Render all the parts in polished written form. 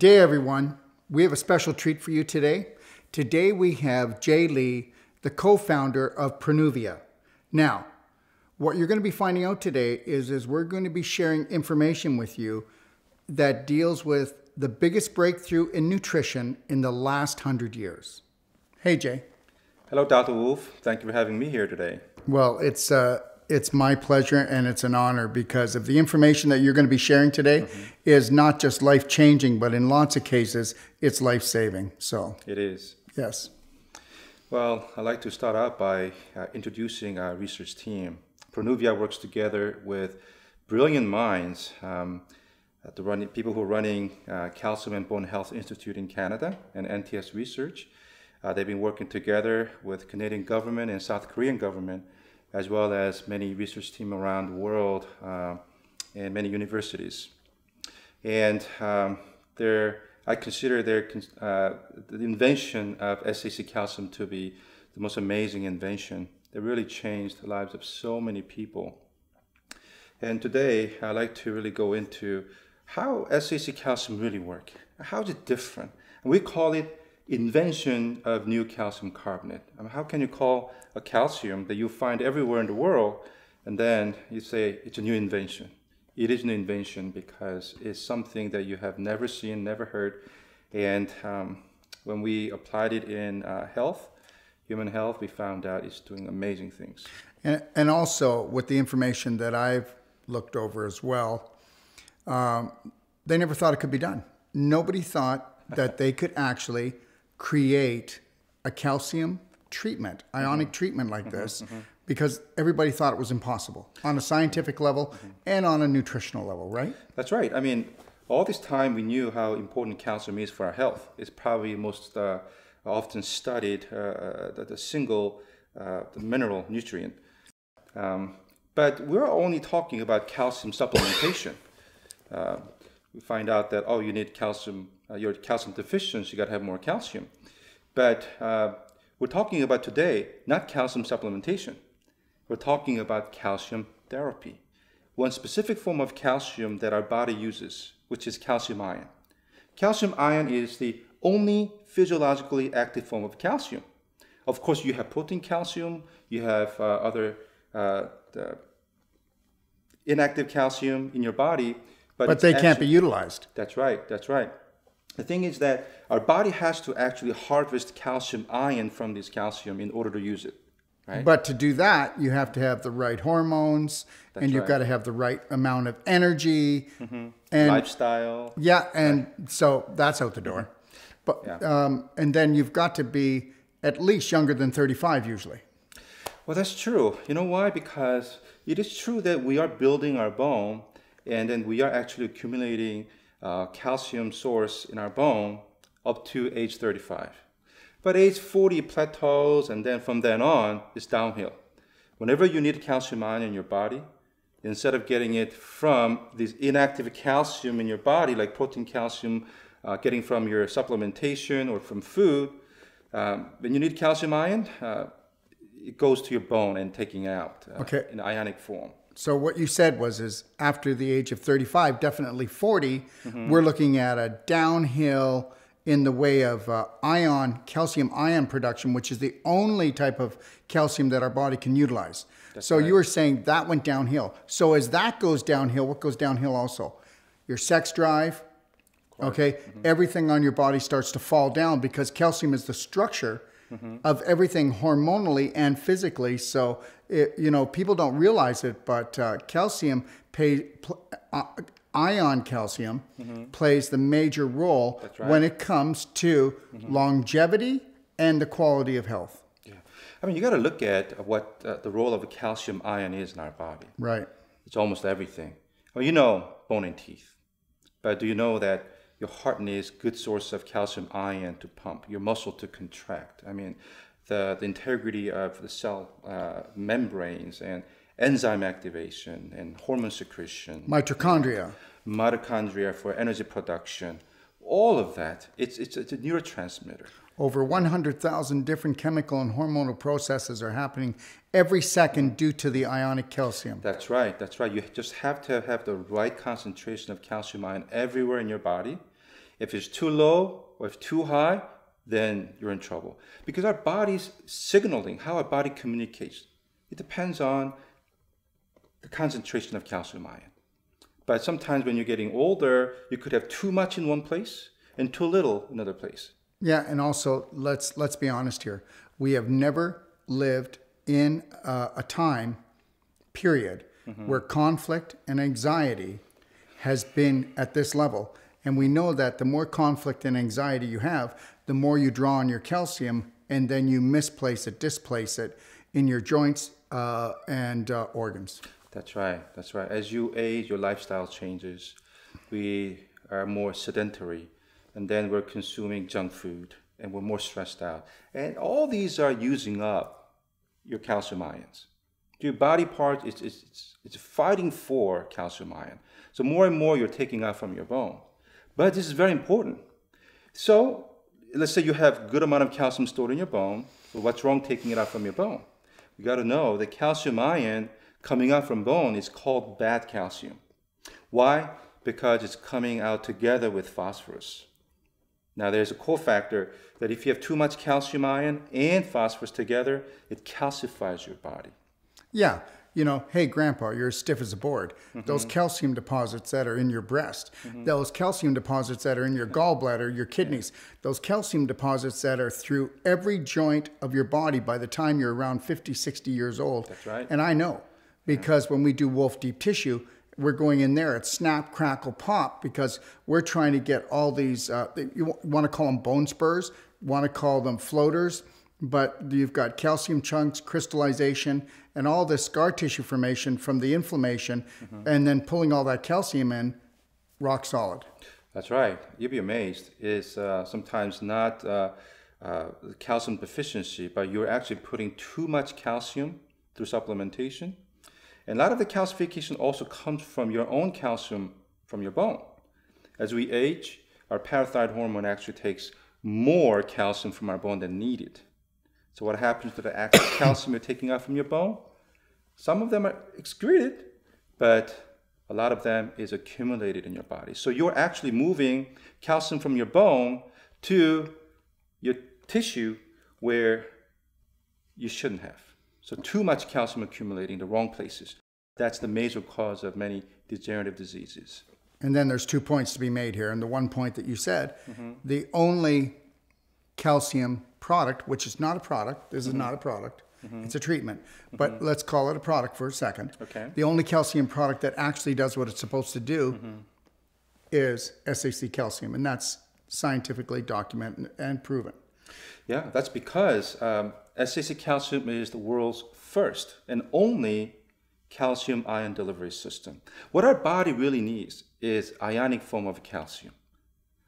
Good day, everyone. We have a special treat for you today. Today we have Jay Lee, the co-founder of Prenuvia. Now, what you're going to be finding out today is we're going to be sharing information with you that deals with the biggest breakthrough in nutrition in the last 100 years. Hey, Jay. Hello, Dr. Wolfe. Thank you for having me here today. Well, it's my pleasure and it's an honor because of the information that you're going to be sharing today is not just life-changing, but in lots of cases, it's life-saving. So it is. Yes. Well, I'd like to start out by introducing our research team. Prenuvia works together with brilliant minds, people who are running Calcium and Bone Health Institute in Canada and NTS Research. They've been working together with Canadian government and South Korean government, as well as many research teams around the world and many universities. And I consider the invention of SAC calcium to be the most amazing invention that really changed the lives of so many people. And today, I'd like to really go into how SAC calcium really works. How is it different? And we call it invention of new calcium carbonate. I mean, how can you call a calcium that you find everywhere in the world and then you say it's a new invention? It is an invention because it's something that you have never seen, never heard. And when we applied it in human health, we found out it's doing amazing things. And also with the information that I've looked over as well, they never thought it could be done. Nobody thought that they could actually create a calcium treatment, ionic treatment like this, because everybody thought it was impossible on a scientific level and on a nutritional level, right? That's right. I mean, all this time we knew how important calcium is for our health. It's probably most often studied the mineral nutrient. But we're only talking about calcium supplementation. We find out that, you need calcium, you're calcium deficient, you got to have more calcium. But we're talking about today, not calcium supplementation. We're talking about calcium therapy. One specific form of calcium that our body uses, which is calcium ion. Calcium ion is the only physiologically active form of calcium. Of course, you have protein calcium, you have other inactive calcium in your body, but they can't be utilized. That's right. That's right. The thing is that our body has to actually harvest calcium ion from this calcium in order to use it. Right? But to do that, you have to have the right hormones, and you've got to have the right amount of energy and lifestyle. Yeah, and so that's out the door. But and then you've got to be at least younger than 35 usually. Well, that's true. You know why? Because it is true that we are building our bone, and then we are actually accumulating calcium source in our bone up to age 35. But age 40 plateaus, and then from then on, it's downhill. Whenever you need calcium ion in your body, instead of getting it from this inactive calcium in your body, like protein calcium, getting from your supplementation or from food, when you need calcium ion, it goes to your bone and taking out in ionic form. So what you said is after the age of 35, definitely 40, we're looking at a downhill in the way of calcium ion production, which is the only type of calcium that our body can utilize. That's right. You were saying that went downhill. So as that goes downhill, what goes downhill also? Your sex drive, everything on your body starts to fall down because calcium is the structure of everything hormonally and physically. So, people don't realize it, but ion calcium plays the major role when it comes to longevity and the quality of health. Yeah. I mean, you got to look at what the role of a calcium ion is in our body. Right. It's almost everything. Well, bone and teeth. But do you know that your heart needs good source of calcium ion to pump, your muscle to contract? I mean, the integrity of the cell membranes and enzyme activation and hormone secretion. Mitochondria for energy production. All of that, it's a neurotransmitter. Over 100,000 different chemical and hormonal processes are happening every second due to the ionic calcium. That's right. That's right. You just have to have the right concentration of calcium ion everywhere in your body. If it's too low or if too high, then you're in trouble. Because our body's signaling, how our body communicates, it depends on the concentration of calcium ion. But sometimes when you're getting older, you could have too much in one place and too little in another place. Yeah, and also let's be honest here. We have never lived in a time period where conflict and anxiety has been at this level. And we know that the more conflict and anxiety you have, the more you draw on your calcium, and then you misplace it, displace it in your joints and organs. That's right. That's right. As you age, your lifestyle changes. We are more sedentary, and then we're consuming junk food, and we're more stressed out. And all these are using up your calcium ions. Your body part is fighting for calcium ion. So more and more you're taking out from your bone. But this is very important. So let's say you have good amount of calcium stored in your bone. So what's wrong taking it out from your bone? You got to know that calcium ion coming out from bone is called bad calcium. Why? Because it's coming out together with phosphorus. Now there's a cofactor that if you have too much calcium ion and phosphorus together, it calcifies your body. Yeah. You know, hey, Grandpa, you're as stiff as a board. Those calcium deposits that are in your breast, those calcium deposits that are in your gallbladder, your kidneys, those calcium deposits that are through every joint of your body by the time you're around 50, 60 years old. That's right. And I know, because when we do Wolfe Deep Tissue, we're going in there at snap, crackle, pop, because we're trying to get all these, you want to call them bone spurs, want to call them floaters, but you've got calcium chunks, crystallization, and all this scar tissue formation from the inflammation, and then pulling all that calcium in, rock solid. That's right. You'll be amazed. It's sometimes not calcium deficiency, but you're actually putting too much calcium through supplementation. And a lot of the calcification also comes from your own calcium from your bone. As we age, our parathyroid hormone actually takes more calcium from our bone than needed. So what happens to the actual calcium you're taking out from your bone? Some of them are excreted, but a lot of them is accumulated in your body. So you're actually moving calcium from your bone to your tissue where you shouldn't have. So too much calcium accumulating in the wrong places. That's the major cause of many degenerative diseases. And then there's 2 points to be made here. And the one point that you said, the only calcium product, which is not a product, this is not a product, it's a treatment, but let's call it a product for a second. Okay. The only calcium product that actually does what it's supposed to do is SAC calcium, and that's scientifically documented and proven. Yeah, that's because SAC calcium is the world's first and only calcium ion delivery system. What our body really needs is ionic form of calcium.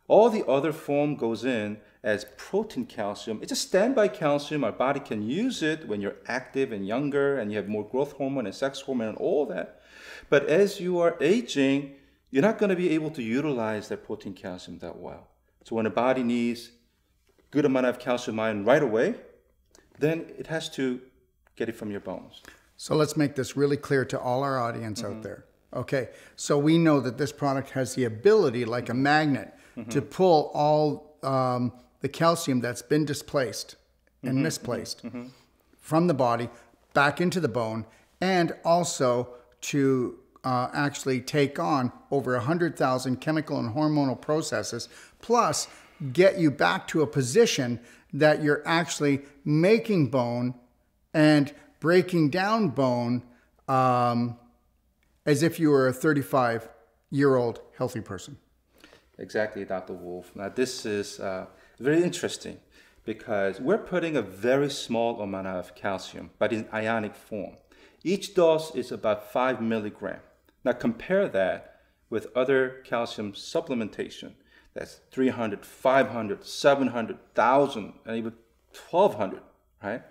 All the other form goes in as protein calcium. It's a standby calcium. Our body can use it when you're active and younger and you have more growth hormone and sex hormone and all that. But as you are aging, you're not going to be able to utilize that protein calcium that well. So when the body needs good amount of calcium ion right away, then it has to get it from your bones. So let's make this really clear to all our audience out there. Okay, so we know that this product has the ability, like a magnet, to pull all the calcium that's been displaced and misplaced from the body back into the bone, and also to actually take on over 100,000 chemical and hormonal processes, plus get you back to a position that you're actually making bone and breaking down bone as if you were a 35-year-old healthy person. Exactly, Dr. Wolfe. Now, this is very interesting because we're putting a very small amount of calcium, but in ionic form. Each dose is about 5 milligrams. Now, compare that with other calcium supplementation. That's 300, 500, 700, 1,000, and even 1,200, right?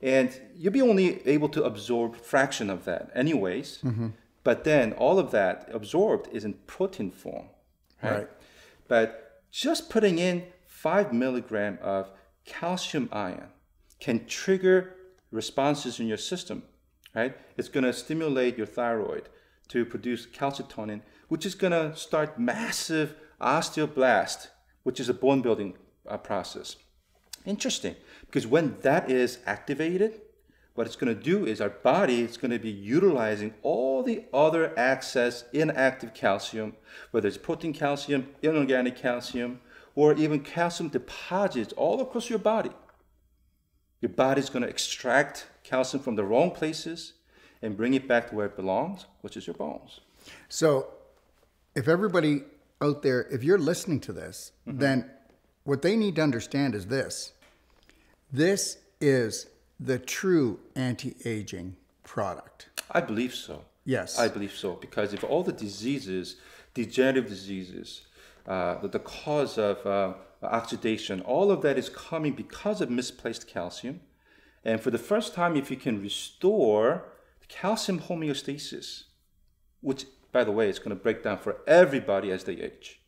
And you'll be only able to absorb a fraction of that anyways. But then all of that absorbed is in protein form, right? But just putting in 5 milligrams of calcium ion can trigger responses in your system, right? It's going to stimulate your thyroid to produce calcitonin, which is going to start massive osteoblast, which is a bone building process. Interesting, because when that is activated, what it's going to do is our body is going to be utilizing all the other excess inactive calcium, whether it's protein calcium, inorganic calcium, or even calcium deposits all across your body. Your body's going to extract calcium from the wrong places and bring it back to where it belongs, which is your bones. So if everybody out there, if you're listening to this, then what they need to understand is this. This is the true anti-aging product. I believe so. Yes. I believe so, because if all the diseases, degenerative diseases, the cause of oxidation, all of that is coming because of misplaced calcium. And for the first time, if you can restore calcium homeostasis, which, by the way, is going to break down for everybody as they age,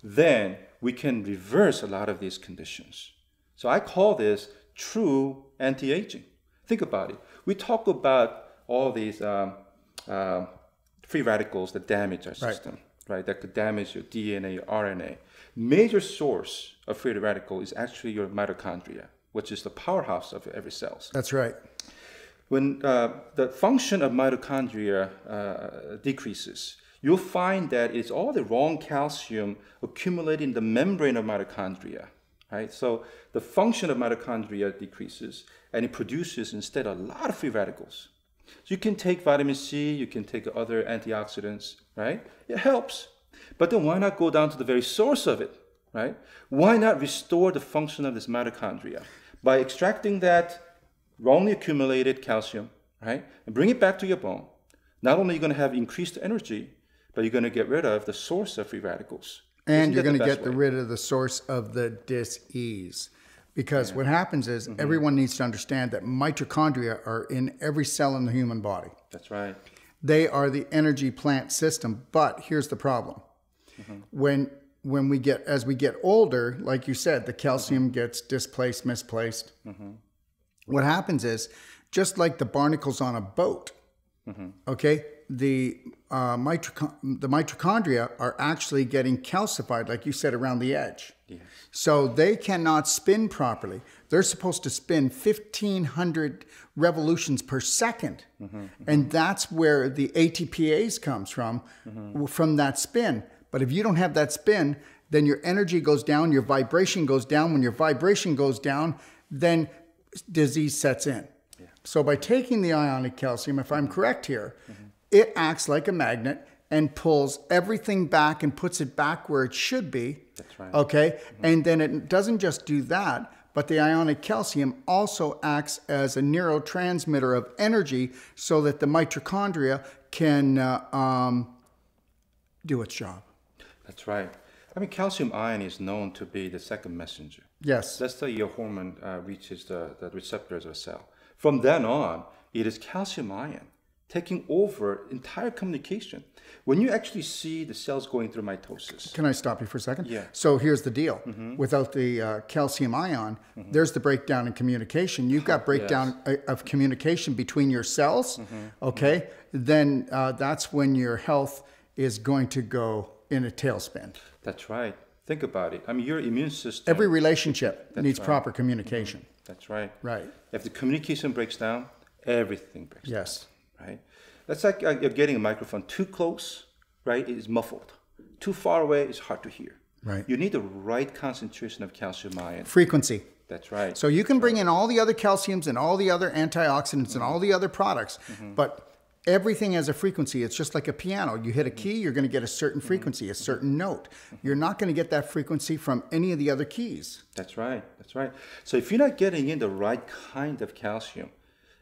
then we can reverse a lot of these conditions. So I call this true anti-aging. Think about it. We talk about all these free radicals that damage our system, right? That could damage your DNA, your RNA. Major source of free radical is actually your mitochondria, which is the powerhouse of every cell. That's right. When the function of mitochondria decreases, you'll find that it's all the wrong calcium accumulating in the membrane of mitochondria, right? So the function of mitochondria decreases, and it produces instead a lot of free radicals. So you can take vitamin C, you can take other antioxidants, right? It helps. But then why not go down to the very source of it, right? Why not restore the function of this mitochondria by extracting that wrongly accumulated calcium, right? And bring it back to your bone. Not only are you going to have increased energy, but you're going to get rid of the source of free radicals. And you're going to get rid of the source of the dis-ease. Because what happens is everyone needs to understand that mitochondria are in every cell in the human body. That's right. They are the energy plant system. But here's the problem. When we get, as we get older, like you said, the calcium gets displaced, misplaced. What happens is, just like the barnacles on a boat, okay, the mitochondria are actually getting calcified, like you said, around the edge. Yes. So they cannot spin properly. They're supposed to spin 1,500 revolutions per second. And that's where the ATPase comes from that spin. But if you don't have that spin, then your energy goes down, your vibration goes down. When your vibration goes down, then disease sets in. Yeah. So by taking the ionic calcium, if I'm correct here, it acts like a magnet and pulls everything back and puts it back where it should be. That's right. Okay. And then it doesn't just do that, but the ionic calcium also acts as a neurotransmitter of energy so that the mitochondria can do its job. That's right. I mean, calcium ion is known to be the second messenger. Yes. That's the your hormone reaches the receptors of a cell. From then on, it is calcium ion taking over entire communication. When you actually see the cells going through mitosis. Can I stop you for a second? Yeah. So here's the deal. Without the calcium ion, there's the breakdown in communication. You've got breakdown of communication between your cells, okay? Then that's when your health is going to go in a tailspin. That's right. Think about it. I mean, your immune system. Every relationship needs proper communication. That's right. Right. If the communication breaks down, everything breaks down. Yes. Right? That's like you're getting a microphone too close, right? It is muffled. Too far away, it's hard to hear. Right. You need the right concentration of calcium ion. Frequency. That's right. So you can bring in all the other calciums and all the other antioxidants and all the other products, but everything has a frequency. It's just like a piano. You hit a key, you're going to get a certain frequency, a certain note. You're not going to get that frequency from any of the other keys. That's right. That's right. So if you're not getting in the right kind of calcium,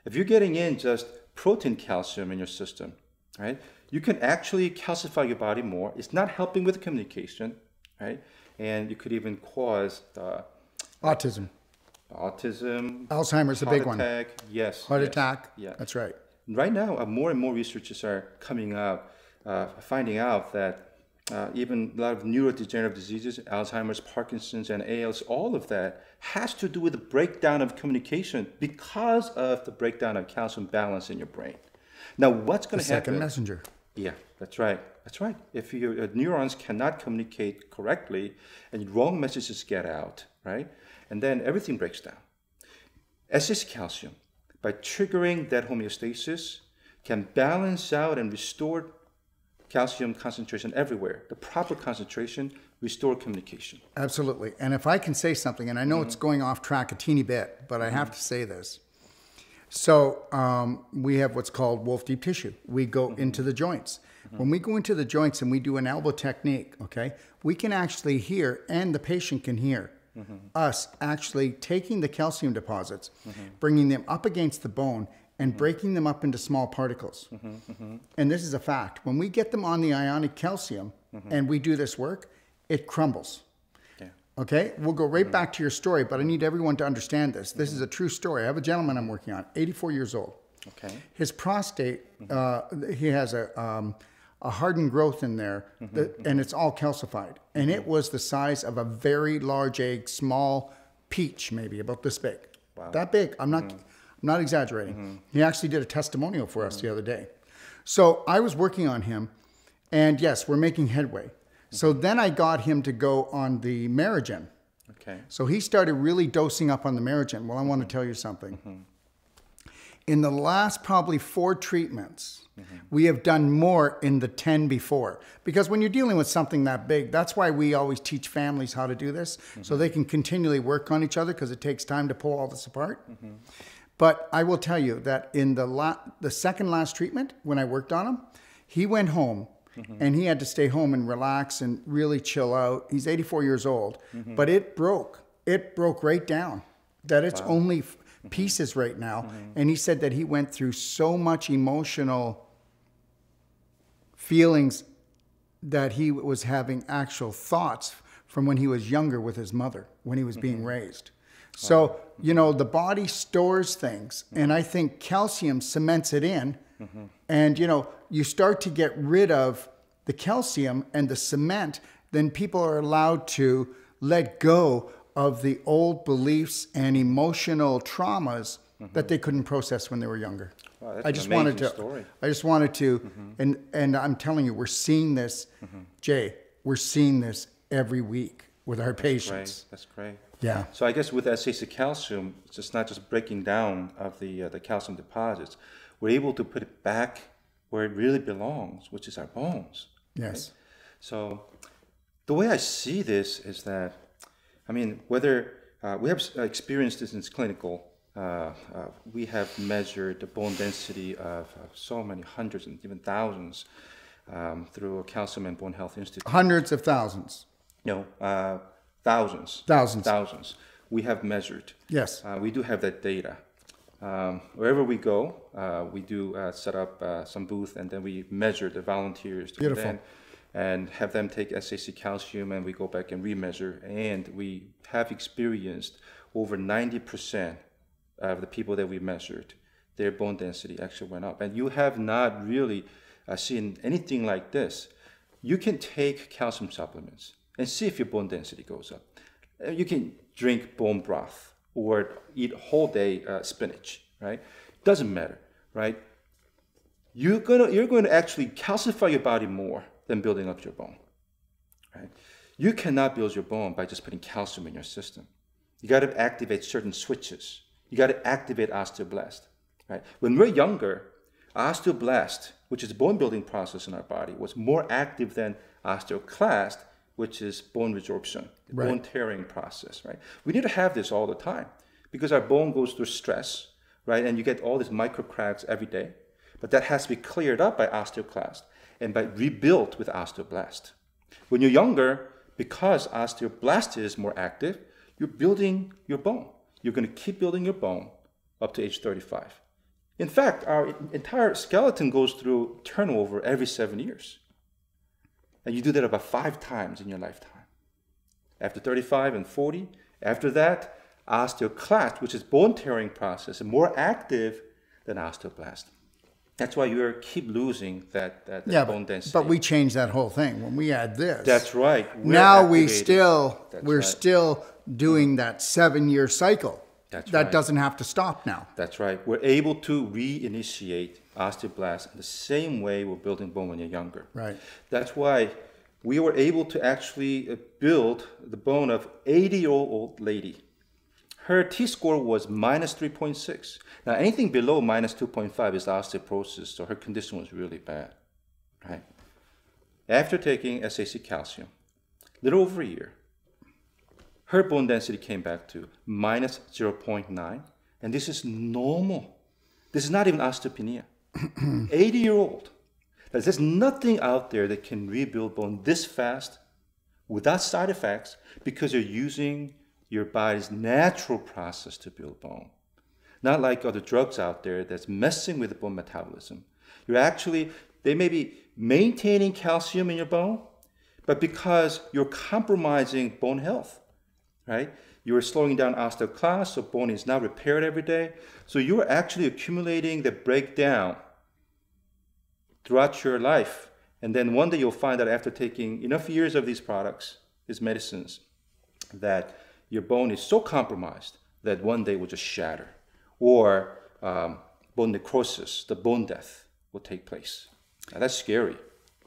if you're getting in just protein calcium in your system, right, you can actually calcify your body more. It's not helping with communication, right? And you could even cause Autism. Alzheimer's a big one. Heart attack. Yes. Heart attack. Yeah. That's right. Right now, more and more researchers are coming out, finding out that even a lot of neurodegenerative diseases, Alzheimer's, Parkinson's, and ALS, all of that has to do with the breakdown of communication because of the breakdown of calcium balance in your brain. Now, what's going to happen? Second messenger. Yeah, that's right. That's right. If your neurons cannot communicate correctly and wrong messages get out, right? And then everything breaks down. Excess calcium, by triggering that homeostasis, can balance out and restore calcium concentration everywhere. The proper concentration, restore communication. Absolutely. And if I can say something, and I know it's going off track a teeny bit, but I have to say this. So we have what's called Wolfe deep tissue. We go into the joints. When we go into the joints and we do an elbow technique, okay, we can actually hear, and the patient can hear, us actually taking the calcium deposits, bringing them up against the bone, and breaking them up into small particles. And this is a fact. When we get them on the ionic calcium and we do this work, it crumbles. Yeah. Okay? We'll go right back to your story, but I need everyone to understand this. This is a true story. I have a gentleman I'm working on, 84 years old. Okay. His prostate, he has a hardened growth in there, and it's all calcified. And it was the size of a very large egg, small peach, maybe about this big. Wow. That big. I'm not exaggerating. He actually did a testimonial for us the other day. So I was working on him, and yes, we're making headway. So then I got him to go on the Merigen. Okay. So he started really dosing up on the Merigen. Well, I want to tell you something. In the last probably 4 treatments, we have done more in the 10 before. Because when you're dealing with something that big, that's why we always teach families how to do this, so they can continually work on each other, because it takes time to pull all this apart. But I will tell you that in the second last treatment, when I worked on him, he went home and he had to stay home and relax and really chill out. He's 84 years old, but it broke right down, that it's only pieces right now. And he said that he went through so much emotional feelings that he was having actual thoughts from when he was younger with his mother, when he was being raised. So, you know, the body stores things, and I think calcium cements it in. And, you know, you start to get rid of the calcium and the cement, then people are allowed to let go of the old beliefs and emotional traumas that they couldn't process when they were younger. Wow, I just wanted to, and I'm telling you, we're seeing this, Jay, we're seeing this every week with our patients. That's great. Yeah. So I guess with excessive calcium, it's just not just breaking down of the calcium deposits. We're able to put it back where it really belongs, which is our bones. Yes. Right? So the way I see this is that, I mean, whether we have experienced this in clinical, we have measured the bone density of so many hundreds and even thousands through a Calcium and Bone Health Institute. Hundreds of thousands. No, thousands. Thousands. We have measured. Yes. We do have that data. Wherever we go, we do set up some booth, and then we measure the volunteers. Beautiful. And have them take SAC calcium, and we go back and remeasure. And we have experienced over 90% of the people that we measured, their bone density actually went up. And you have not really seen anything like this. You can take calcium supplements and see if your bone density goes up. You can drink bone broth or eat whole day spinach, right? Doesn't matter, right? You're going to actually calcify your body more than building up your bone, right? You cannot build your bone by just putting calcium in your system. You got to activate certain switches. You got to activate osteoblast, right? When we're younger, osteoblast, which is a bone building process in our body, was more active than osteoclast, which is bone resorption, the bone tearing process, right? We need to have this all the time because our bone goes through stress, right? And you get all these micro cracks every day, but that has to be cleared up by osteoclast and by rebuilt with osteoblast. When you're younger, because osteoblast is more active, you're building your bone. You're going to keep building your bone up to age 35. In fact, our entire skeleton goes through turnover every 7 years. And you do that about 5 times in your lifetime. After 35 and 40, after that, osteoclast, which is bone tearing process, is more active than osteoblast. That's why you keep losing that bone density. But we changed that whole thing when we add this. That's right. We're still doing that 7-year cycle. That's that right. doesn't have to stop now. That's right. We're able to reinitiate osteoblasts in the same way we're building bone when you're younger. Right. That's why we were able to actually build the bone of 80-year-old lady. Her T-score was minus 3.6. Now, anything below minus 2.5 is osteoporosis, so her condition was really bad, right? After taking SAC calcium, little over a year, her bone density came back to minus 0.9, and this is normal. This is not even osteopenia. 80-year-old. There's nothing out there that can rebuild bone this fast without side effects because you're using your body's natural process to build bone. Not like other drugs out there that's messing with the bone metabolism. They may be maintaining calcium in your bone, but because you're compromising bone health, right? You're slowing down osteoclast, so bone is not repaired every day. So you're actually accumulating the breakdown throughout your life. And then one day you'll find out after taking enough years of these products, these medicines, that your bone is so compromised that one day it will just shatter. Or bone necrosis, the bone death will take place. Now, that's scary.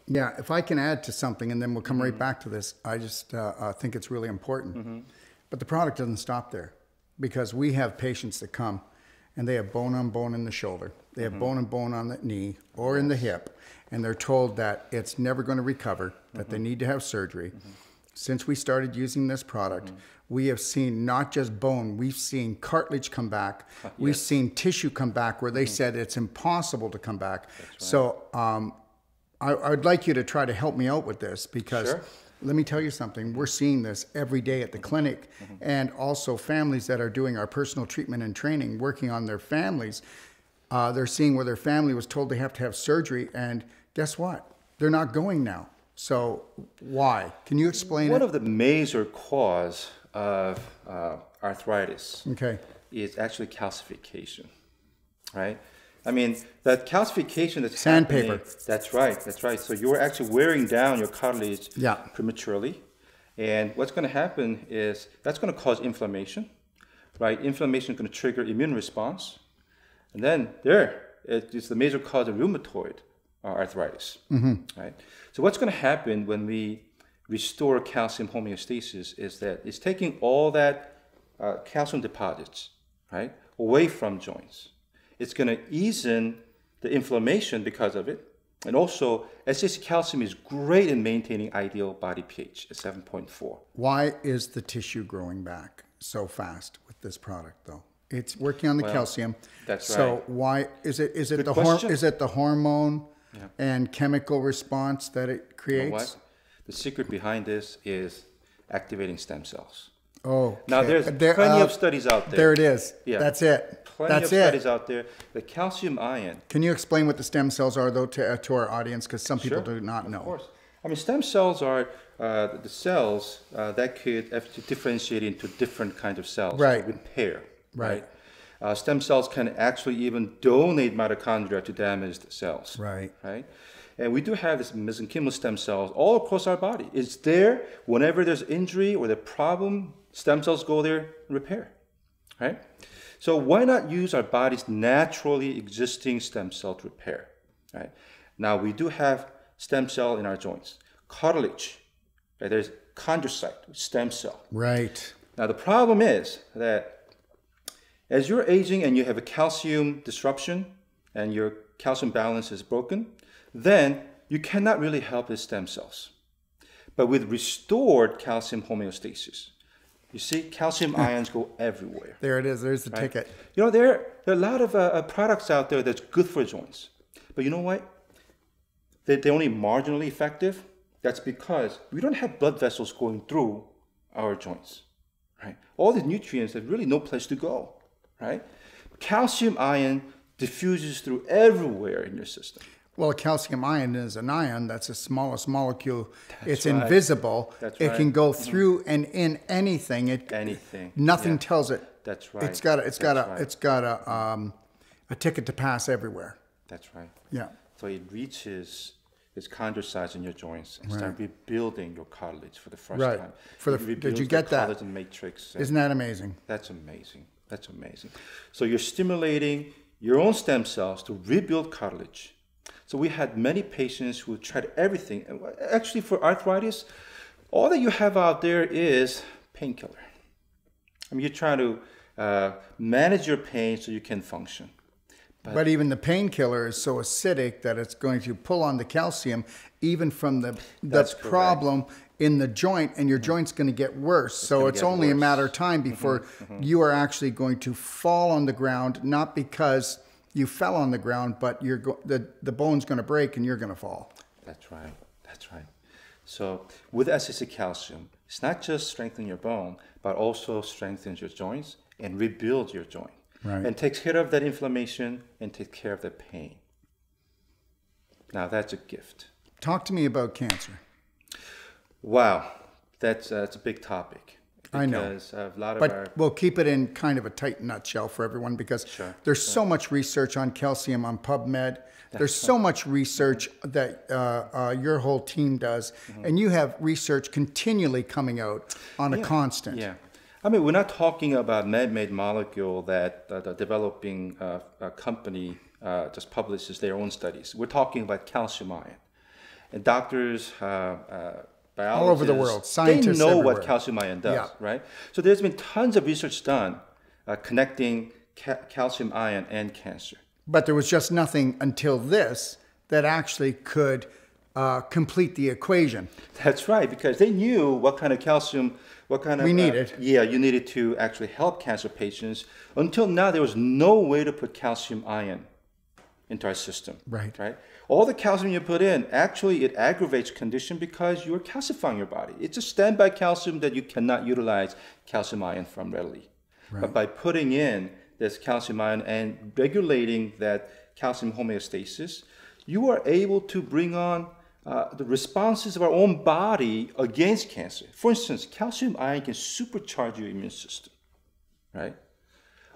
Yeah, if I can add to something, and then we'll come right back to this, I just think it's really important. But the product doesn't stop there, because we have patients that come and they have bone on bone in the shoulder. They have bone on bone on the knee or in the hip, and they're told that it's never going to recover, that they need to have surgery. Since we started using this product, we have seen not just bone, we've seen cartilage come back. We've seen tissue come back where they said it's impossible to come back. Right. So I'd like you to try to help me out with this, because let me tell you something. We're seeing this every day at the clinic, and also families that are doing our personal treatment and training, working on their families. They're seeing where their family was told they have to have surgery, and guess what? They're not going now. So why? Can you explain One of the major cause of arthritis is actually calcification, right? I mean, that calcification that's sandpaper. That's right. So you're actually wearing down your cartilage prematurely. And what's going to happen is that's going to cause inflammation, right? Inflammation is going to trigger immune response. And then it's the major cause of rheumatoid arthritis, right? So what's going to happen when we restore calcium homeostasis is that it's taking all that calcium deposits, right, away from joints. It's going to ease in the inflammation because of it. And also, SAC calcium is great in maintaining ideal body pH at 7.4. Why is the tissue growing back so fast with this product, though? It's working on the calcium. That's right. So why is it the hormone and chemical response that it creates? You know what? The secret behind this is activating stem cells. Oh, now there's plenty of studies out there. There it is. Yeah. That's it. Plenty of studies out there. The calcium ion. Can you explain what the stem cells are, though, to our audience? Because some people do not know. Of course. I mean, stem cells are the cells that could differentiate into different kinds of cells to repair. Right. Stem cells can actually even donate mitochondria to damaged cells. Right. And we do have this mesenchymal stem cells all across our body. It's there whenever there's injury or the problem, stem cells go there and repair. Right? So why not use our body's naturally existing stem cell to repair? Right? Now we do have stem cell in our joints. Cartilage, right? There's chondrocyte, stem cell. Right. Now the problem is that as you're aging and you have a calcium disruption and your calcium balance is broken, then you cannot really help the stem cells. But with restored calcium homeostasis, you see calcium ions go everywhere. There it is. There's the ticket. You know, there are a lot of products out there that's good for joints. But you know what? They're only marginally effective. That's because we don't have blood vessels going through our joints. Right? All these nutrients have really no place to go. Right? Calcium ion diffuses through everywhere in your system. Well, calcium ion is an ion. That's the smallest molecule. It's invisible. It can go through and in anything. Nothing tells it. That's right. It's got a ticket to pass everywhere. That's right. Yeah. So it reaches its chondrocytes in your joints and start rebuilding your cartilage for the first time. Did you get that? Collagen matrix. Isn't that amazing? That's amazing. That's amazing. So you're stimulating your own stem cells to rebuild cartilage. So we had many patients who tried everything. And actually, for arthritis, all that you have out there is painkiller. I mean, you're trying to manage your pain so you can function. But even the painkiller is so acidic that it's going to pull on the calcium, even from the problem in the joint, and your joint's going to get worse. So it's only a matter of time before you are actually going to fall on the ground, not because you fell on the ground, but the bone's going to break and you're going to fall. That's right. That's right. So with SSC calcium, it's not just strengthening your bone, but also strengthens your joints and rebuilds your joint. Right. And takes care of that inflammation and takes care of the pain. Now that's a gift. Talk to me about cancer. Wow, that's a big topic. I know. But we'll keep it in kind of a tight nutshell for everyone, because there's so much research on calcium on PubMed. There's so much research that your whole team does, and you have research continually coming out on a constant. Yeah. I mean, we're not talking about man-made molecule that the developing company just publishes their own studies. We're talking about calcium ion. And doctors, biologists, all over the world, scientists they know everywhere. what calcium ion does, right? So there's been tons of research done connecting calcium ion and cancer. But there was just nothing until this that actually could complete the equation. That's right, because they knew what kind of calcium, what kind of... we needed. You needed to actually help cancer patients. Until now, there was no way to put calcium ion into our system. Right. All the calcium you put in, actually it aggravates condition because you're calcifying your body. It's a standby calcium that you cannot utilize calcium ion from readily. Right. But by putting in this calcium ion and regulating that calcium homeostasis, you are able to bring on the responses of our own body against cancer. For instance, calcium ion can supercharge your immune system, right?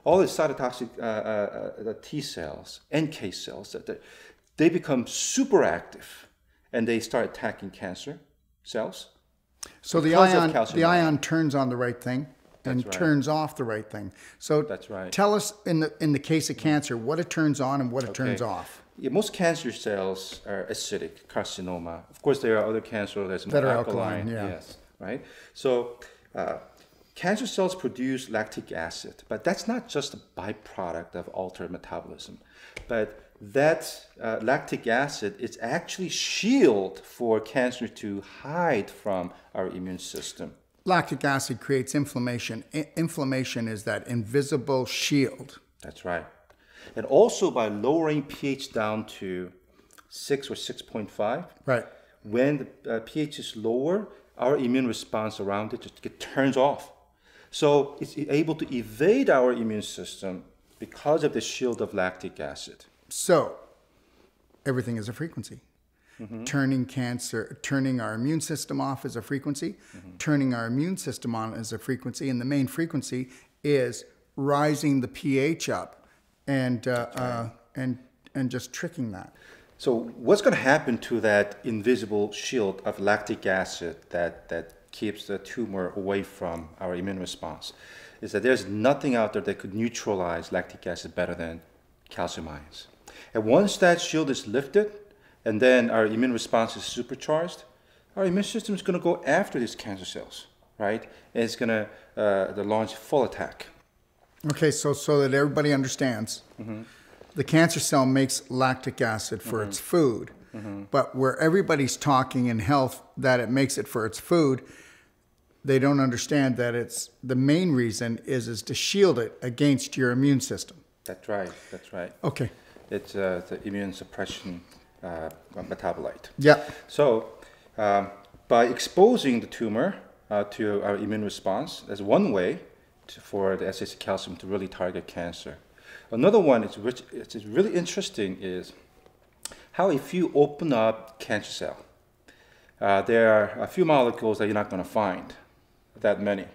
All the cytotoxic the T cells, NK cells, they become super active and they start attacking cancer cells. So the ion turns on the right thing and turns off the right thing. So that's right. Tell us in the case of cancer, what it turns on and what it turns off. Yeah, most cancer cells are acidic, carcinoma. Of course, there are other cancers that are alkaline. Yes, right? So cancer cells produce lactic acid, but that's not just a byproduct of altered metabolism. But that lactic acid is actually shield for cancer to hide from our immune system. Lactic acid creates inflammation. Inflammation is that invisible shield. That's right. And also by lowering pH down to 6 or 6.5, right? When the pH is lower, our immune response around it just turns off. So it's able to evade our immune system because of the shield of lactic acid. So everything is a frequency. Turning our immune system off is a frequency. Turning our immune system on is a frequency. And the main frequency is rising the pH up. And just tricking that. So what's going to happen to that invisible shield of lactic acid that keeps the tumor away from our immune response is that there's nothing out there that could neutralize lactic acid better than calcium ions. And once that shield is lifted and then our immune response is supercharged, our immune system is going to go after these cancer cells, right? And it's going to launch full attack. Okay, so that everybody understands, the cancer cell makes lactic acid for its food, but where everybody's talking in health that it makes it for its food, they don't understand that it's the main reason is to shield it against your immune system. That's right. Okay. It's the immune suppression metabolite. Yeah. So by exposing the tumor to our immune response, that's one way for the SSC calcium to really target cancer. Another one it's really interesting is how if you open up cancer cell, there are a few molecules that you're not going to find that many.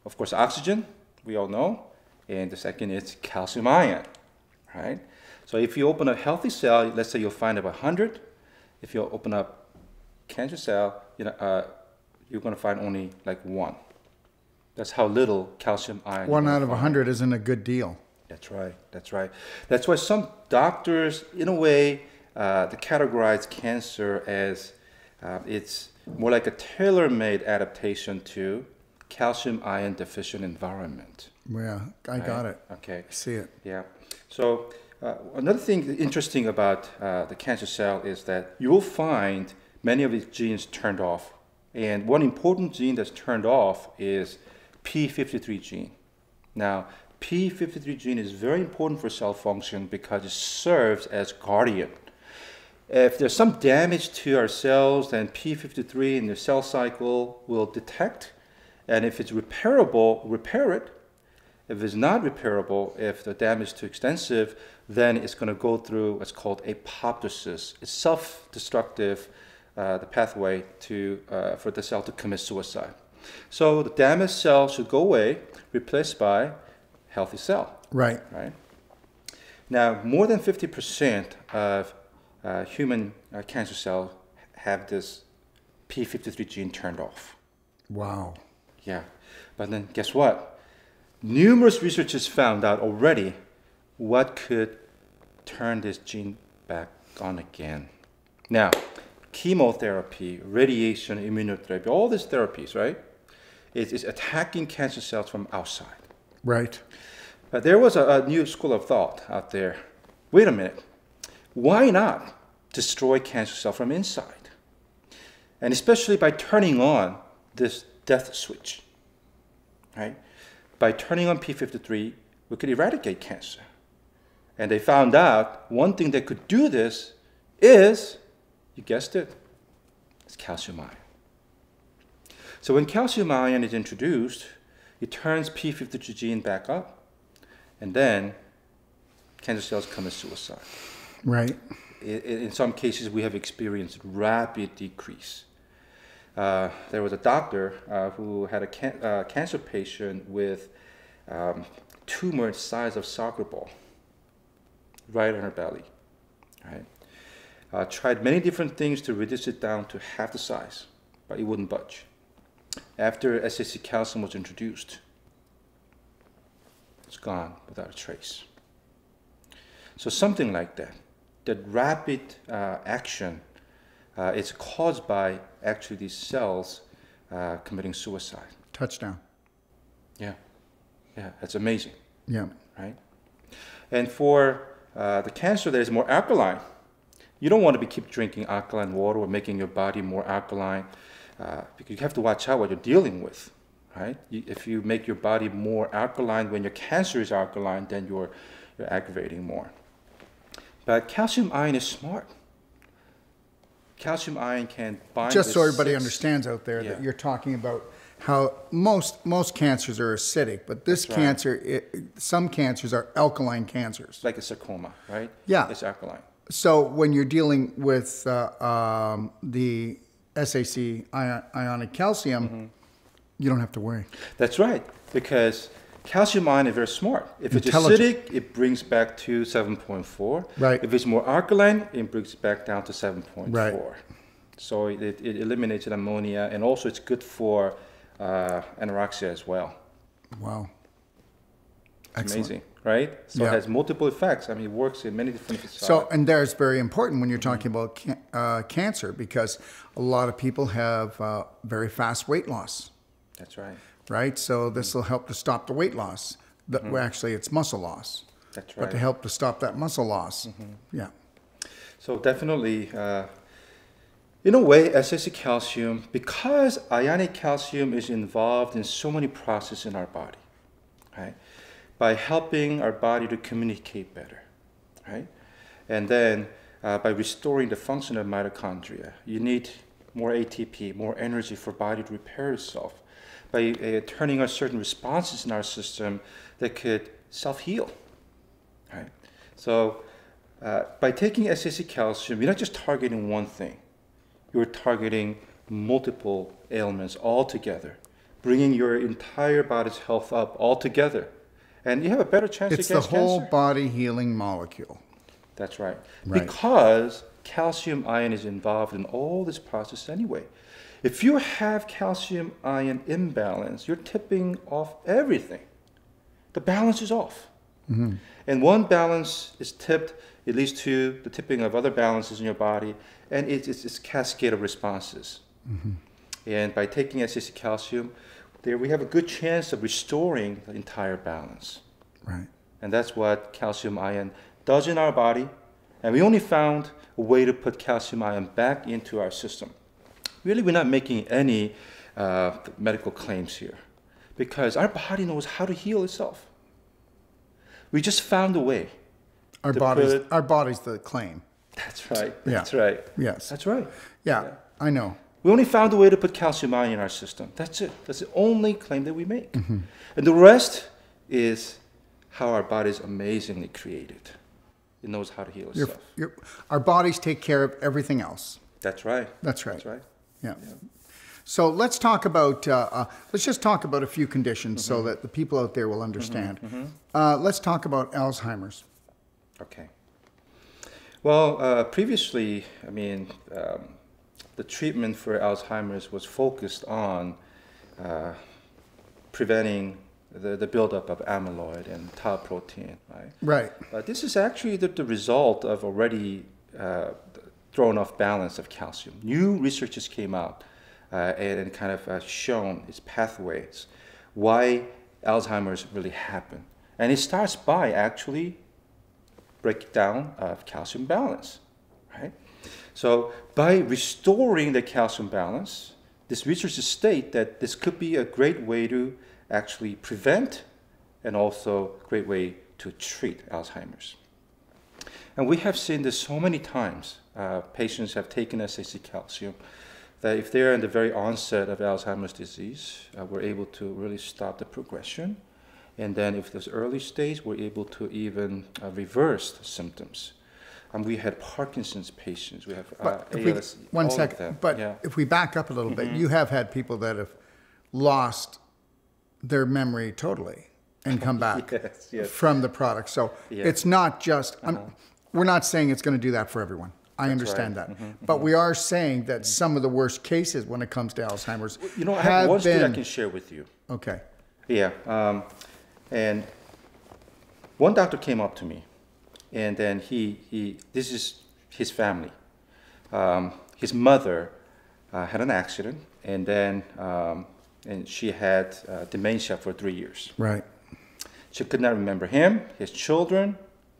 Of course, oxygen, we all know, and the second is calcium ion, right? So if you open a healthy cell, let's say you'll find about 100. If you open up cancer cell, you're going to find only like 1. That's how little calcium ion. 1 out of 100 isn't a good deal. That's right. That's right. That's why some doctors, in a way, they categorize cancer as it's more like a tailor-made adaptation to calcium ion deficient environment. Yeah, I got it. Okay. I see it. Yeah. So another thing interesting about the cancer cell is that you will find many of its genes turned off. And one important gene that's turned off is p53 gene. Now, p53 gene is very important for cell function because it serves as guardian. If there's some damage to our cells, then p53 in the cell cycle will detect. And if it's repairable, repair it. If it's not repairable, if the damage is too extensive, then it's going to go through what's called apoptosis. It's self-destructive, the pathway for the cell to commit suicide. So the damaged cell should go away, replaced by healthy cell. Right. Right. Now, more than 50% of human cancer cells have this p53 gene turned off. Wow. Yeah. But then guess what? Numerous researchers found out already what could turn this gene back on again. Now, chemotherapy, radiation, immunotherapy, all these therapies, right? It's attacking cancer cells from outside. Right. But there was a new school of thought out there. Wait a minute. Why not destroy cancer cells from inside? And especially by turning on this death switch, right? By turning on p53, we could eradicate cancer. And they found out one thing that could do this is, you guessed it, it's calcium ion. So when calcium ion is introduced, it turns p53 gene back up, and then cancer cells commit suicide. Right. In some cases, we have experienced rapid decrease. There was a doctor who had a cancer patient with tumor the size of soccer ball right on her belly. Right? Tried many different things to reduce it down to half the size, but it wouldn't budge. After SAC calcium was introduced, it's gone without a trace. So something like that, that rapid action, it's caused by actually these cells committing suicide. Touchdown. Yeah, yeah, it's amazing. Yeah. Right? And for the cancer that is more alkaline, you don't want to keep drinking alkaline water or making your body more alkaline, because you have to watch out what you're dealing with, right? If you make your body more alkaline when your cancer is alkaline, then you're aggravating more. But calcium ion is smart. Calcium ion can bind. Just so everybody understands out there that you're talking about how most cancers are acidic, but this cancer, some cancers are alkaline cancers. Like a sarcoma, right? Yeah. It's alkaline. So when you're dealing with the SAC ionic calcium, you don't have to worry. That's right, because calcium ion is very smart. If it's acidic, it brings back to 7.4. Right. If it's more alkaline, it brings back down to 7.4. Right. So it eliminates ammonia, and also it's good for anorexia as well. Wow. It's Excellent. amazing, right? So it has multiple effects. I mean, it works in many different facets. So, and there's very important when you're talking about cancer, because a lot of people have very fast weight loss. That's right. Right? So this will help to stop the weight loss. Well, actually, it's muscle loss. That's right. But to help to stop that muscle loss. Yeah. So definitely, in a way, SAC calcium, because ionic calcium is involved in so many processes in our body, right? By helping our body to communicate better, right? And then by restoring the function of mitochondria, you need more ATP, more energy for body to repair itself. By turning on certain responses in our system that could self-heal, right? So by taking SAC calcium, you're not just targeting one thing. You're targeting multiple ailments all together, bringing your entire body's health up all together. And you have a better chance against cancer. It's the whole body healing molecule. That's right. Because calcium ion is involved in all this process anyway. If you have calcium ion imbalance, you're tipping off everything. The balance is off. Mm-hmm. And one balance is tipped, it leads to the tipping of other balances in your body, and it's a cascade of responses. Mm-hmm. And by taking SAC calcium, there we have a good chance of restoring the entire balance. Right. And that's what calcium ion does in our body. And we only found a way to put calcium ion back into our system. Really, we're not making any medical claims here, because our body knows how to heal itself. We just found a way. Our body's the claim. That's right. That's right. Yes. That's right. Yeah, I know. We only found a way to put calcium ion in our system. That's it. That's the only claim that we make. Mm-hmm. And the rest is how our body is amazingly created. It knows how to heal itself. Our bodies take care of everything else. That's right. That's right. That's right. Yeah. So let's talk about, let's just talk about a few conditions so that the people out there will understand. Let's talk about Alzheimer's. Okay. Well, previously, I mean, the treatment for Alzheimer's was focused on preventing the buildup of amyloid and tau protein, right? Right. But this is actually the result of already thrown off balance of calcium. New research just came out and kind of shown its pathways, why Alzheimer's really happen. And it starts by actually breakdown of calcium balance, right? So by restoring the calcium balance, this researchers state that this could be a great way to actually prevent and also a great way to treat Alzheimer's. And we have seen this so many times. Patients have taken SAC calcium that if they're in the very onset of Alzheimer's disease, we're able to really stop the progression. And then if there's early stage, we're able to even reverse the symptoms. And we had Parkinson's patients, we have ALS. If we back up a little bit, you have had people that have lost their memory totally and come back from the product. So it's not just, we're not saying it's going to do that for everyone. I understand that. But we are saying that some of the worst cases when it comes to Alzheimer's I have one story I can share with you. Okay. Yeah. And one doctor came up to me, and then this is his family. His mother had an accident, and then and she had dementia for 3 years. Right. She could not remember him, his children,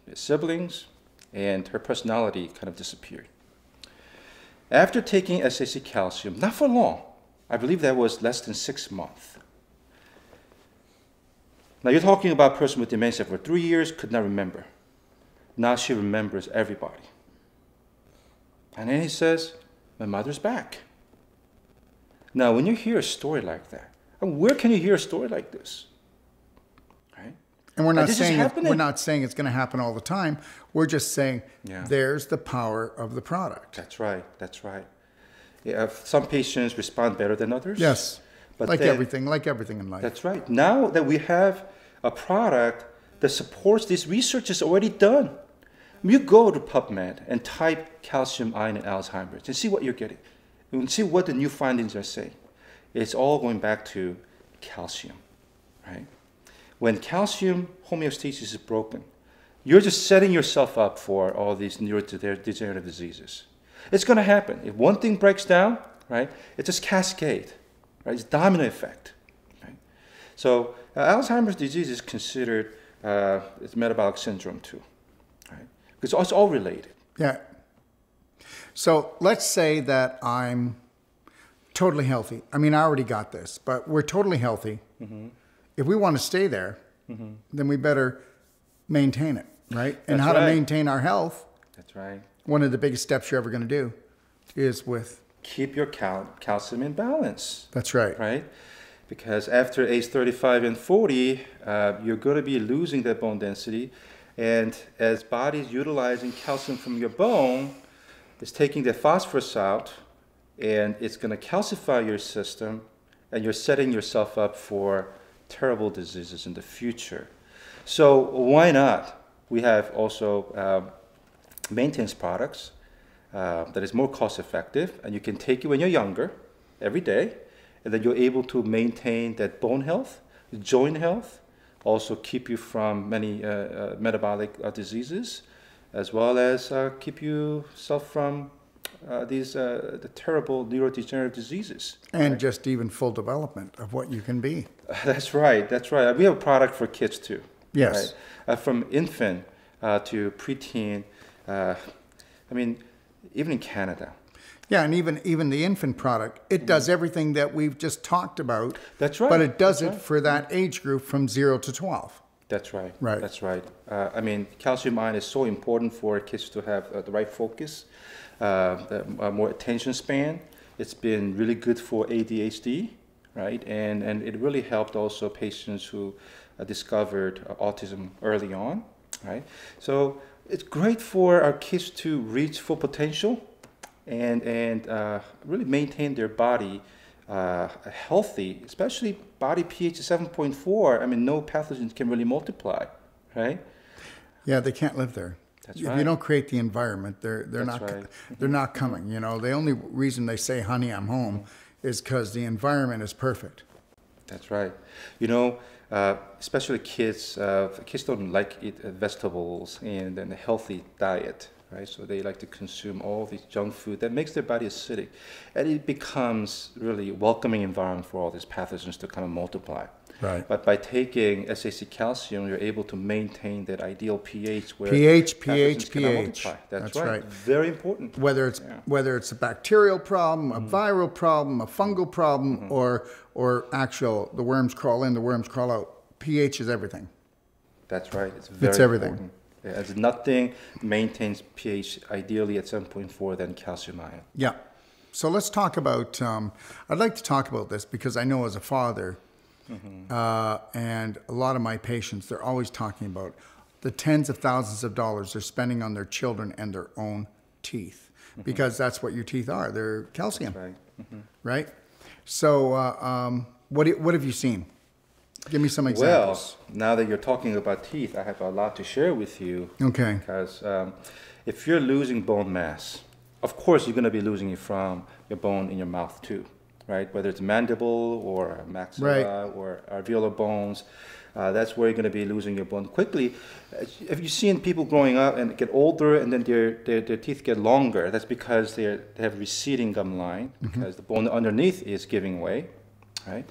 his siblings, and her personality kind of disappeared. After taking SAC calcium, not for long, I believe that was less than 6 months. Now you're talking about a person with dementia for 3 years, could not remember. Now she remembers everybody. And then he says, my mother's back. Now when you hear a story like that, where can you hear a story like this? Right? And we're not saying it's going to happen all the time. We're just saying there's the power of the product. That's right. That's right. Yeah, some patients respond better than others. Yes. But everything in life. That's right. Now that we have a product that supports this research is already done. You go to PubMed and type calcium ion in Alzheimer's and see what you're getting. And see what the new findings are saying. It's all going back to calcium, right? When calcium homeostasis is broken, you're just setting yourself up for all these neurodegenerative diseases. It's going to happen. If one thing breaks down, right, it's just cascade. Right? It's domino effect. Right? So Alzheimer's disease is considered it's metabolic syndrome too, right? Because it's all related. Yeah. So let's say that I'm totally healthy. I mean, I already got this, but we're totally healthy. Mm-hmm. If we want to stay there, then we better maintain it, right? And how to maintain our health. That's right. One of the biggest steps you're ever going to do is with keep your calcium in balance. That's right. Right? Because after age 35 and 40, you're going to be losing that bone density. And as body's utilizing calcium from your bone, it's taking the phosphorus out, and it's going to calcify your system, and you're setting yourself up for terrible diseases in the future. So why not? We have also maintenance products that is more cost effective, and you can take it when you're younger, every day, and then you're able to maintain that bone health, joint health, also keep you from many metabolic diseases, as well as keep yourself from the terrible neurodegenerative diseases. And just even full development of what you can be. That's right. That's right. We have a product for kids too. Yes. Right? From infant to preteen. I mean, even in Canada. Yeah, and even the infant product, it does everything that we've just talked about. That's right. But it does it for that age group from 0 to 12. That's right. Right. That's right. I mean, calcium ion is so important for kids to have the right focus, more attention span. It's been really good for ADHD, right? And it really helped also patients who discovered autism early on, right? So it's great for our kids to reach full potential and really maintain their body healthy, especially body pH 7.4. I mean, no pathogens can really multiply, right? Yeah, they can't live there. That's if right. you don't create the environment, they're not right. they're not coming. You know, the only reason they say, "Honey, I'm home," is because the environment is perfect. That's right. You know, especially kids. Kids don't like eat vegetables and a healthy diet, right? So they like to consume all this junk food that makes their body acidic, and it becomes really a welcoming environment for all these pathogens to kind of multiply. Right. But by taking SAC calcium, you're able to maintain that ideal pH where pH. cannot multiply. That's right. Very important. Whether it's a bacterial problem, a viral problem, a fungal problem, or the worms crawl in, the worms crawl out. pH is everything. That's right. It's very everything. important. Yeah, as nothing maintains pH ideally at 7.4 than calcium ion. Yeah. So let's talk about. I'd like to talk about this because I know as a father. And a lot of my patients, they're always talking about the tens of thousands of dollars they're spending on their children and their own teeth, because that's what your teeth are. They're calcium, Right. right? So what have you seen? Give me some examples. Well, now that you're talking about teeth, I have a lot to share with you. Okay. Because if you're losing bone mass, of course you're going to be losing it from your bone in your mouth too. Right, whether it's mandible or maxilla or alveolar bones, that's where you're going to be losing your bone quickly. If you've seen people growing up and get older and then their teeth get longer, that's because they have receding gum line because the bone underneath is giving way, right?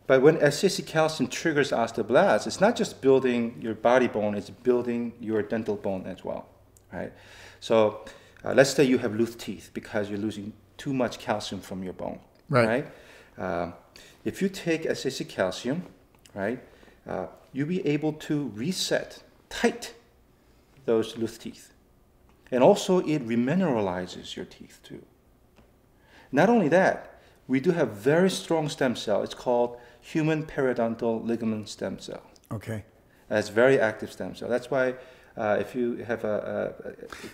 But when SAC calcium triggers osteoblasts, it's not just building your body bone, it's building your dental bone as well, right? So let's say you have loose teeth because you're losing too much calcium from your bone, right? If you take SAC calcium, right, you'll be able to reset, tight those loose teeth. And also it remineralizes your teeth too. Not only that, we do have very strong stem cell. It's called human periodontal ligament stem cell. Okay. That's very active stem cell. That's why if you have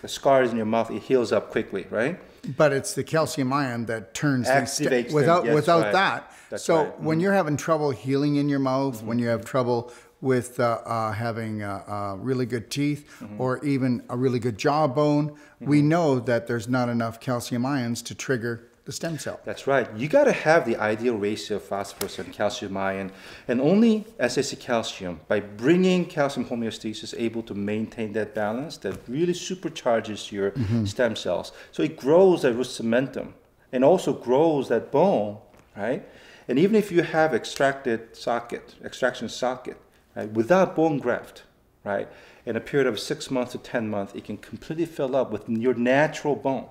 scars in your mouth, it heals up quickly, right? But it's the calcium ion that turns activates without right. that. That's so right. when you're having trouble healing in your mouth, when you have trouble with having really good teeth or even a really good jawbone, we know that there's not enough calcium ions to trigger the stem cell. That's right. You got to have the ideal ratio of phosphorus and calcium ion, and only SAC calcium, by bringing calcium homeostasis, able to maintain that balance that really supercharges your stem cells. So it grows that root cementum and also grows that bone, right? And even if you have extraction socket, right, without bone graft, right, in a period of 6 months to 10 months, it can completely fill up with your natural bone.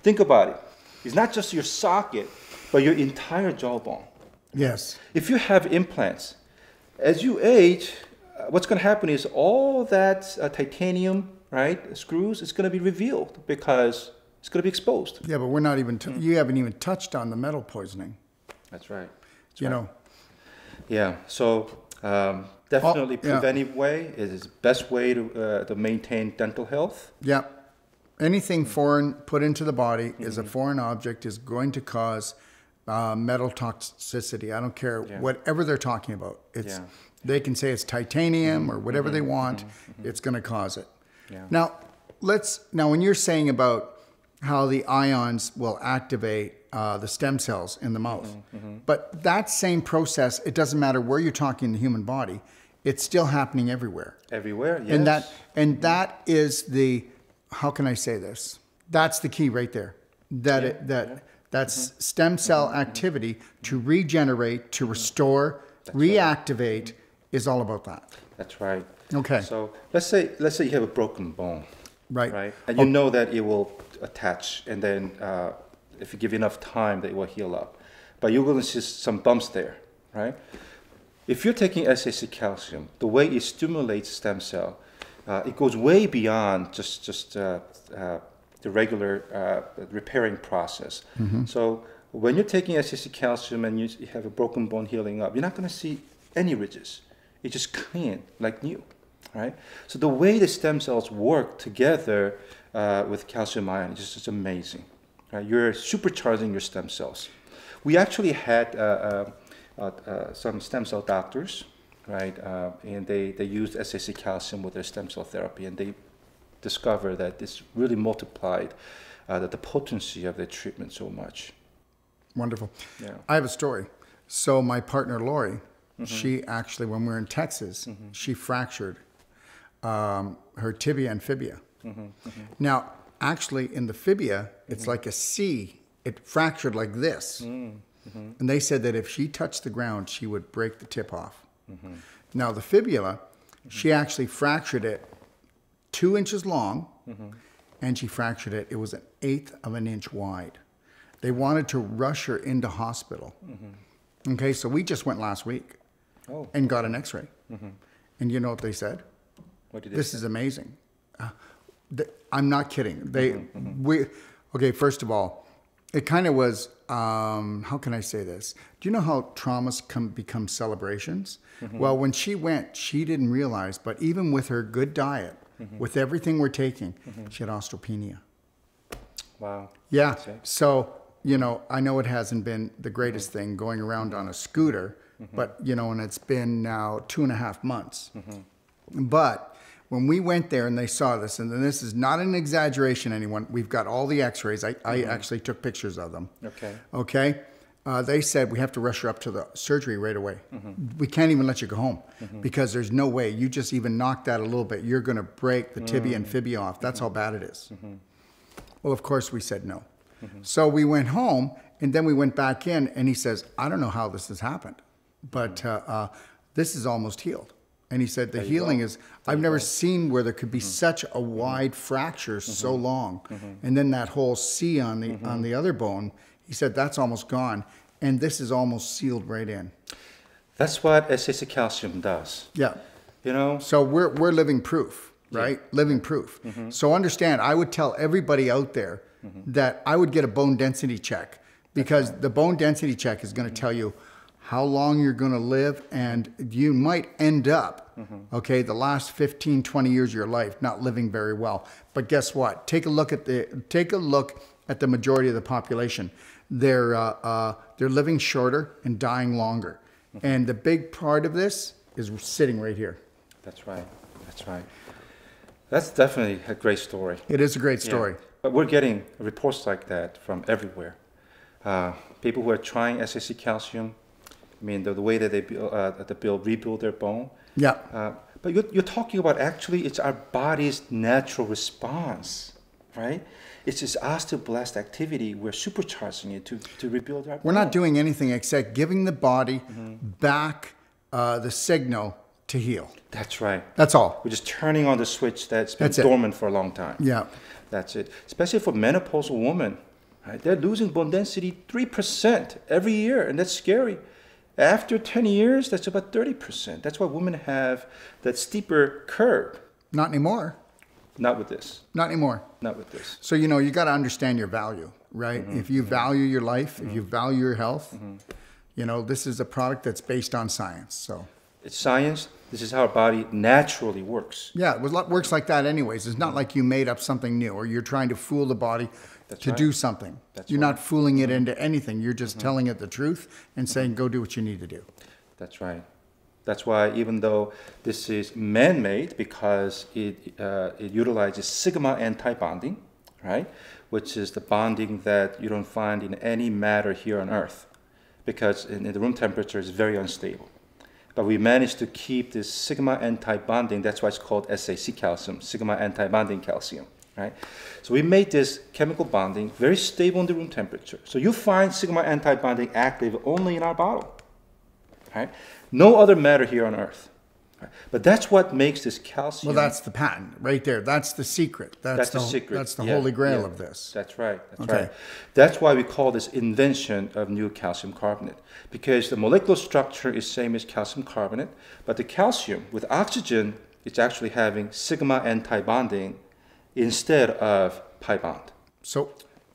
Think about it. It's not just your socket, but your entire jawbone. Yes. If you have implants, as you age, what's going to happen is all that titanium, right, screws, is going to be revealed because it's going to be exposed. Yeah, but we're not even, you haven't even touched on the metal poisoning. That's right. That's you right. know. Yeah, so definitely preventive way is the best way to maintain dental health. Yeah. Anything foreign put into the body is a foreign object, is going to cause metal toxicity. I don't care whatever they're talking about. They can say it's titanium or whatever they want. It's going to cause it. Yeah. Now when you're saying about how the ions will activate the stem cells in the mouth. But that same process, it doesn't matter where you're talking in the human body, it's still happening everywhere. Everywhere, yes. And that is the, how can I say this? That's the key right there. That's stem cell activity to regenerate, to restore, reactivate is all about that. That's right. Okay. So let's say you have a broken bone. Right. And you know that it will attach, and then if you give enough time, that it will heal up. But you're going to see some bumps there, right? If you're taking SAC calcium, the way it stimulates stem cell, it goes way beyond just the regular repairing process. So when you're taking SAC calcium and you have a broken bone healing up, you're not going to see any ridges. It's just clean, like new. Right? So the way the stem cells work together with calcium ion is just amazing. Right? You're supercharging your stem cells. We actually had some stem cell doctors, right? And they used SAC calcium with their stem cell therapy, and they discovered that this really multiplied the potency of their treatment so much. Wonderful. Yeah. I have a story. So my partner, Lori, she actually, when we were in Texas, she fractured her tibia and fibia. Now, actually, in the fibia, it's like a C. It fractured like this. And they said that if she touched the ground, she would break the tip off. Now, the fibula, she actually fractured it 2 inches long, and she fractured it. It was 1/8 of an inch wide. They wanted to rush her into hospital. Okay, so we just went last week and got an x-ray. And you know what they said? What did they This say? is amazing. I'm not kidding. Okay, first of all, it kind of was, how can I say this? Do you know how traumas become celebrations? Well, when she went, she didn't realize, but even with her good diet, with everything we're taking, she had osteopenia. Wow. Yeah. So, you know, I know it hasn't been the greatest thing going around on a scooter, but, you know, and it's been now 2.5 months. But when we went there and they saw this, and this is not an exaggeration, anyone, we've got all the x-rays. I actually took pictures of them. Okay. They said, we have to rush her up to the surgery right away. We can't even let you go home because there's no way. You just even knock that a little bit, you're going to break the tibia and fibia off. That's how bad it is. Well, of course, we said no. So we went home, and then we went back in, and he says, I don't know how this has happened, but this is almost healed. And he said, the healing is, I've never seen where there could be such a wide fracture so long. And then that whole C on the other bone, he said, that's almost gone. And this is almost sealed right in. That's what SAC calcium does. Yeah. You know? So we're living proof, right? Living proof. So understand, I would tell everybody out there that I would get a bone density check, because the bone density check is going to tell you how long you're going to live, and you might end up, okay, the last 15, 20 years of your life not living very well. But guess what? Take a look at the majority of the population. They're living shorter and dying longer. And the big part of this is sitting right here. That's right. That's right. That's definitely a great story. It is a great story. Yeah. But we're getting reports like that from everywhere. People who are trying SAC calcium, I mean, the way that they rebuild their bone. Yeah. But you're talking about, actually, it's our body's natural response, right? It's this osteoblast activity. We're supercharging it to rebuild our bone. We're not doing anything except giving the body back the signal to heal. That's right. That's all. We're just turning on the switch that's been dormant for a long time. Yeah. That's it. Especially for menopausal women. Right? They're losing bone density 3% every year, and that's scary. After 10 years, that's about 30%. That's why women have that steeper curve. Not anymore. Not with this. Not anymore. Not with this. So, you know, you got to understand your value, right? If you value your life, if you value your health, you know, this is a product that's based on science. So it's science. This is how our body naturally works. Yeah, it works like that anyways. It's not like you made up something new or you're trying to fool the body to do something. You're not fooling it into anything. You're just telling it the truth and saying, go do what you need to do. That's right. That's why, even though this is man-made, because it utilizes sigma anti-bonding, right? Which is the bonding that you don't find in any matter here on Earth, because in the room temperature it's very unstable. But we managed to keep this sigma anti-bonding. That's why it's called SAC calcium, sigma anti-bonding calcium, right? So we made this chemical bonding very stable in the room temperature. So you find sigma anti-bonding active only in our bottle, right? No other matter here on Earth. Right? But that's what makes this calcium. Well, that's the patent right there. That's the secret. That's the secret. That's the holy grail of this. That's right. That's right. That's why we call this invention of new calcium carbonate, because the molecular structure is same as calcium carbonate, but the calcium with oxygen is actually having sigma anti-bonding instead of pi bond. So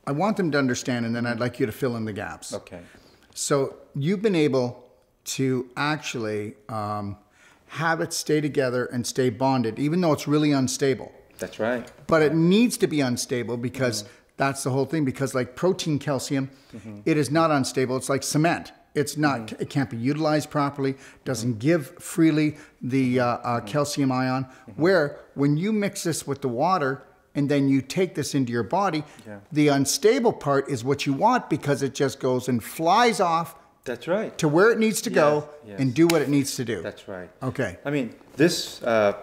I want them to understand, and then I'd like you to fill in the gaps. Okay. So you've been able to actually have it stay together and stay bonded, even though it's really unstable. That's right. But it needs to be unstable because that's the whole thing. Because like protein calcium, it is not unstable. It's like cement. It's not. It can't be utilized properly. Doesn't give freely the calcium ion. Where when you mix this with the water and then you take this into your body, the unstable part is what you want, because it just goes and flies off. That's right. To where it needs to go and do what it needs to do. That's right. Okay. I mean, this, the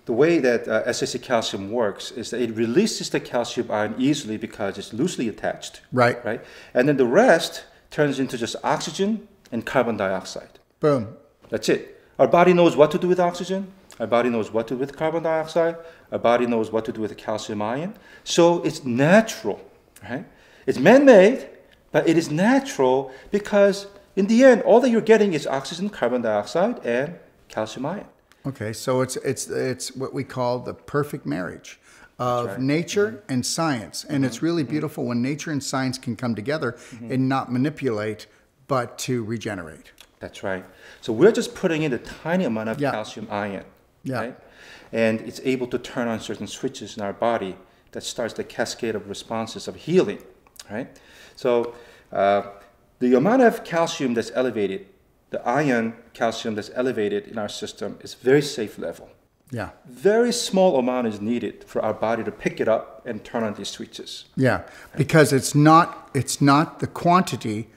way that SAC calcium works is that it releases the calcium ion easily because it's loosely attached. Right. Right. And then the rest turns into just oxygen and carbon dioxide. Boom. That's it. Our body knows what to do with oxygen. Our body knows what to do with carbon dioxide. Our body knows what to do with the calcium ion. So it's natural, right? It's man-made, but it is natural because in the end, all that you're getting is oxygen, carbon dioxide, and calcium ion. Okay, so it's what we call the perfect marriage of nature and science. And it's really beautiful when nature and science can come together and not manipulate, but to regenerate. That's right. So we're just putting in a tiny amount of calcium ion, right? And it's able to turn on certain switches in our body that starts the cascade of responses of healing, right? So the amount of calcium that's elevated, the ion calcium that's elevated in our system is very safe level. Yeah. Very small amount is needed for our body to pick it up and turn on these switches. Yeah, because it's not the quantity,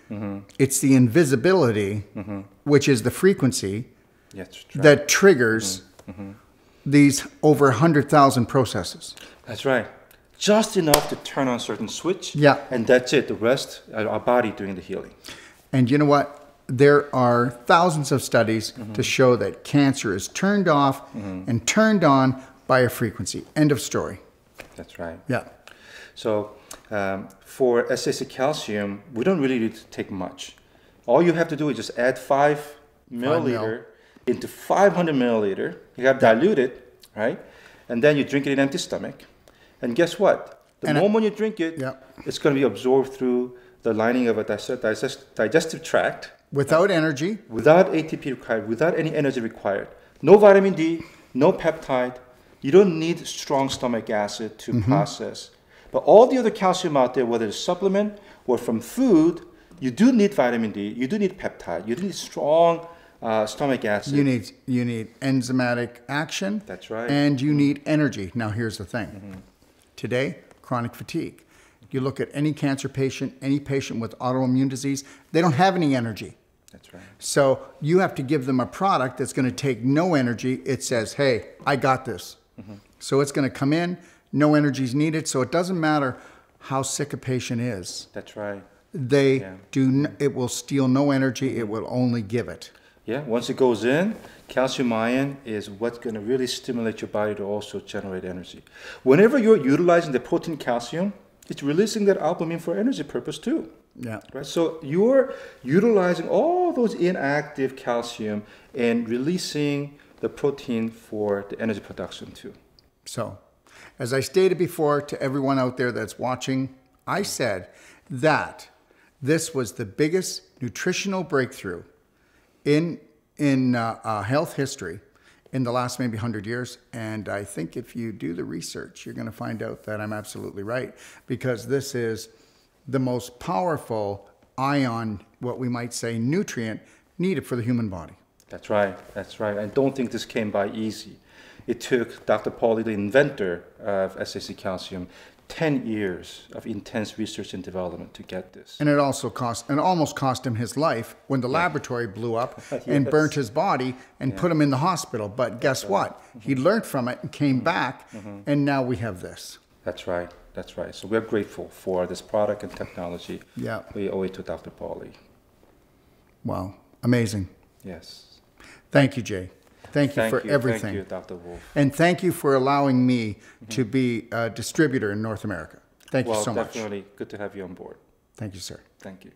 it's the invisibility, which is the frequency that triggers these over 100,000 processes. That's right. Just enough to turn on certain switch. Yeah. And that's it. The rest, our body doing the healing. And you know what? There are thousands of studies to show that cancer is turned off and turned on by a frequency. End of story. That's right. Yeah. So for SAC calcium, we don't really need to take much. All you have to do is just add 5 milliliter into 500 milliliter. You got to dilute it, right? And then you drink it in empty stomach. And guess what? The moment you drink it, it's going to be absorbed through the lining of a digestive tract. Without energy. Without ATP required, without any energy required. No vitamin D, no peptide. You don't need strong stomach acid to process. But all the other calcium out there, whether it's supplement or from food, you do need vitamin D, you do need peptide, you do need strong stomach acid. You need enzymatic action. That's right. And you need energy. Now here's the thing. Today, chronic fatigue. You look at any cancer patient, any patient with autoimmune disease, they don't have any energy. That's right. So you have to give them a product that's going to take no energy. It says, hey, I got this. So it's going to come in, no energy is needed. So it doesn't matter how sick a patient is. That's right. It will steal no energy. It will only give it. Yeah, once it goes in, calcium ion is what's going to really stimulate your body to also generate energy. Whenever you're utilizing the protein calcium, it's releasing that albumin for energy purpose too. Yeah. Right. So you're utilizing all those inactive calcium and releasing the protein for the energy production too. So, as I stated before to everyone out there that's watching, I said that this was the biggest nutritional breakthrough in health history in the last maybe 100 years. And I think if you do the research, you're going to find out that I'm absolutely right, because this is the most powerful ion, what we might say nutrient, needed for the human body. That's right. That's right. I don't think this came by easy. It took Dr. Pauly, the inventor of SAC calcium, 10 years of intense research and development to get this. And it also almost cost him his life when the laboratory blew up and burnt his body and put him in the hospital. But guess what? He learned from it and came back, and now we have this. That's right. That's right. So we're grateful for this product and technology. Yeah. We owe it to Dr. Pauly. Wow. Amazing. Yes. Thank you, Jay. Thank you for everything. Thank you, Dr. Wolfe. And thank you for allowing me to be a distributor in North America. Thank you so much. Well, definitely good to have you on board. Thank you, sir. Thank you.